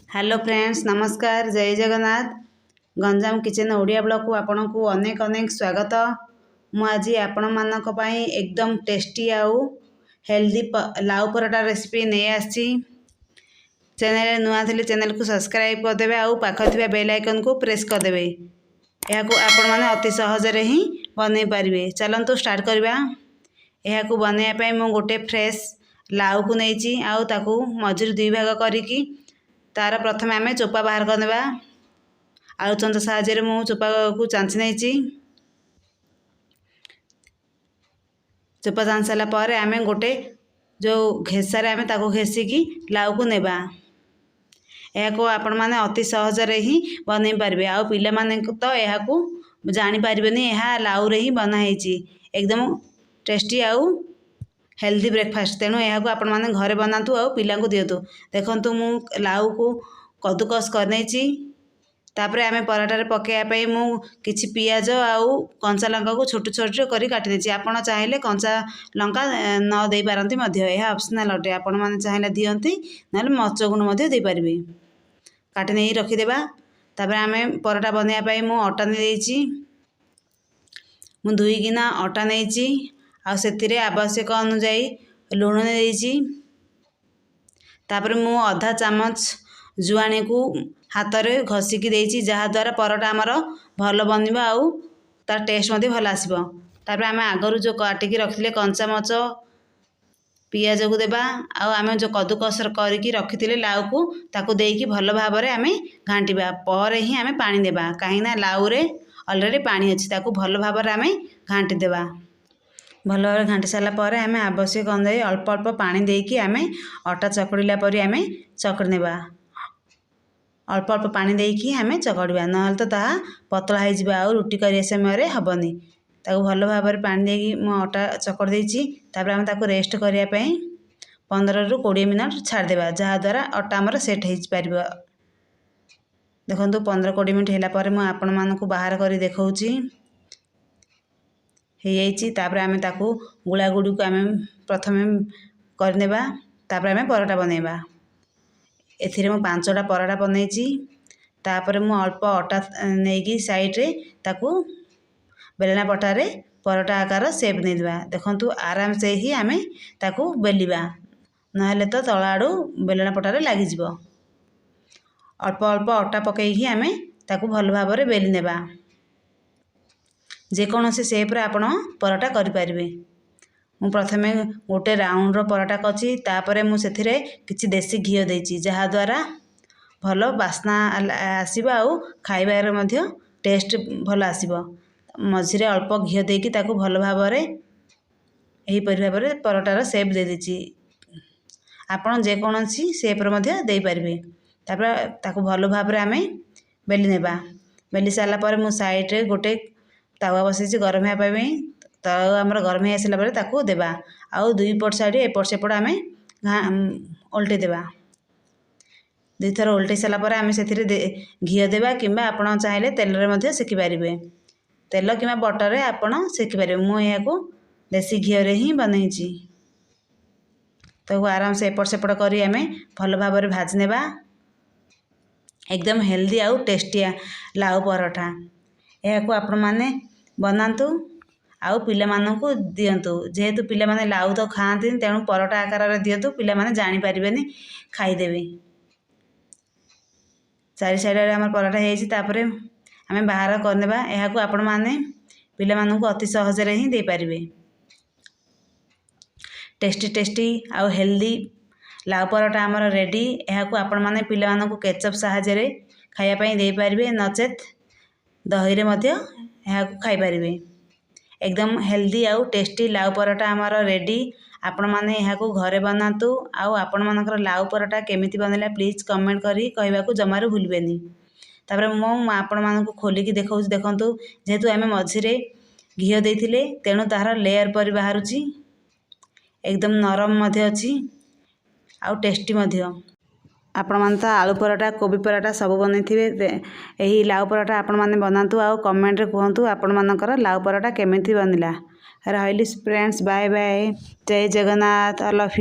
Hello friends, नमस्कार। जय Jagannath. Ganjam kitchen Odia blog को आपन को अनेक अनेक स्वागत। मु आज आपण मानक पई एकदम टेस्टी आउ हेल्दी लाउ पराठा रेसिपी नहीं आसी। चैनल नुआ थिले चैनल को सब्सक्राइब कर देबे आउ पाखा थिबा बेल आइकन को प्रेस कर देबे। या को आपण माने अति सहज रे ही बनै परिबे। चलंतु स्टार्ट करबा। या को बनैया पई मु गोटे फ्रेश लाउ को नैची आउ ताकू मझिर दुई भाग करिकी तार प्रथम आम चोपा बाहर करने आलू चंच साहाय्य मु चोपा को चांची नहीं। चोपा चांच सारापर आम गोटे जो घेसार आम ताको घेसिकी लाउ को नेबा। यह को आपण माने अति सहज रे ही बनै पारबे। आउ पिला माने तो यह को जानि पारबेनी यह लाउ रे ही बना हेची। एकदम टेस्टी आउ हेल्दी ब्रेकफास्ट। तेणु यह को आपण माने घरे बनातु आउ पिला को दियतु। देखंतु मु लाउ को कद्दूकस कर नैची। तापरे आमे पराठा रे पकेया पई मु किछि पियाज आउ कंचा लंका को छोट छोट करी काटि देछि। आपण चाहिले कंचा लंका न देई पारंती मध्य। यह ऑप्शनल अटे। आपण माने चाहिले दियंती नले मरच गुण मध्य देई परिबे। काटि नै रखि देबा। तापरे आमे पराठा बनैया पई मु अटा नै देछि। मु 2 गिना अटा नैछि आ सेतिरे आवश्यक अनुसार लूण नै देछि। तापरे मु आधा चामच जुआणी को हाथ में घसिकी देछि, जहा द्वारा पराठा आमर भल बनिबा आउ तार टेस्ट मध्य भल आसीबो। तापरे आमे आगरु जो काटिकी रखिले कंचा मरच पियाज को देबा आउ आमे जो कद्दूकस करिकी रखिथिले लाउ को ताको देइकी भल भाबरे आमे घांटिबा। परे ही आमे पानी देबा, काहीना लाउ रे ऑलरेडी पानी अछि। ताको भल भाबरे आमे घांटी देबा। भल भाबरे घांटी सारा पर आमे आवश्यक अनुसार अल्प अल्प पानी देइकी आमे अटा चकड़िला परी आमे चकड़ी नेबा। अल्प अल्प पानी देइकी आमे चकड़िबा, नहले तो ता पतला हो जिबा आउ रुटी करिया समय हबनी। ताको भल भाबरे पानी देइकी मु अटा चकड़ देइची। तापर आमे ताको रेस्ट करिया पई 15 रु 20 मिनिट छाड़ देबा, जहा द्वारा अटा हमर सेट हो पारिबो। देखंतु 15-20 मिनिट होला पर मु आपण मानकु बाहर करी देखौची हे जाइची। तापर आमे ताकू गुला गुडी को आमे प्रथमे करनेबा। तापर आमे पराठा बनेबा। एथिरे मु 5टा पराठा बनैची। तापर मु अल्प अटा नेकी साइड रे ताकू बेलना पटारे पराठा आकार शेप नै दिबा। देखंतु आराम से ही आमे ताकू बेलिबा, नहले तो तळा आडू बेलना पटारे लागि जिवो। अल्प अल्प अटा पकेइकी आमे ताकू भल भाबरे बेली नेबा। जे कोनोसी शेप रे आपण पराठा करि परिबे। मु प्रथमे गोटे राउंड रो पराठा कछि। तापरे मु सेथिरे किछि देसी घियो देछि, जहा द्वारा भल बास्ना आसीबा आउ खाइबारे मध्य टेस्ट भल आसीबो। मझिरे अल्प घियो देकी ताकू भल भाबरे एही परि भाबरे पराठार शेप दे देछि। आपण जे कोनोसी शेप रे मध्य देई परिबे। तापर ताकू भल भाबरे आमे बेली नेबा। बेली साला पर मु साइड रे गोटे तावा बसेछि गरम हे पाबे। तावा हमर गरम हे आसिला पर ताकू देबा आउ दुई पट साइड एपट सेपट आमे उल्टे देबा। दुई थर उल्टे साला पर आमे सेथिरे घियो देबा, किंबा आपण चाहिले तेल रे मध्य सेकी पारिबे। तेल किंबा बटर रे आपण सेकी पारिबे। मु या को देसी घियो रे ही बनैछि। ताकू आराम से एपट सेपट करी आमे भल भाबरे भाजी नेबा। एकदम हेल्दी आउ टेस्टी लाउ पराठा। या को आपण माने बनातु आउ पिला मानकु दियंतु। जेहेतु पिला माने लाउ तो खाआंती, तेणु पराठा आकार रे दियंतु। पिला माने जानि पारिबेनी, खाई देबे। चारि साइड रे हमर पराठा हेछि। तापरे हमें बाहर करनेबा। या को आपण माने पिला मानकु अति सहज रे ही दे पारिबे। टेस्टी टेस्टी आउ हेल्दी लाउ पराठा हमर रेडी। या को आपण माने पिला मानकु केचप साहाय्य रे खाया पई दे पारिबे, नचेत दही रे मध्य या को खाई पारिबे। एकदम हेल्दी आउ टेस्टी लाउ पराठा हमर रेडी। आपण माने या को घरे बनातु आउ आपण मानकर लाउ पराठा केमिति बनेला प्लीज कमेंट करी कहबा को जमारू भूलबेनी। तापर मो आपण मानकु खोलिकी देखौछि। देखंतु जेहेतु आमे मझिरे घियो देथिले, तेणु ताहार लेयर परि बाहरुछि। एकदम नरम मध्य अछि आउ टेस्टी मध्य। आपण माने तो आलू पराठा, कोबी पराठा सब बनैथिबे। एही लाउ पराठा आपण माने बनातु आउ कमेंट रे कहंतु आपण मानकर लाउ पराठा केमिति बनिला। रहिली फ्रेंड्स, बाय बाय। जय जगन्नाथ। All of you.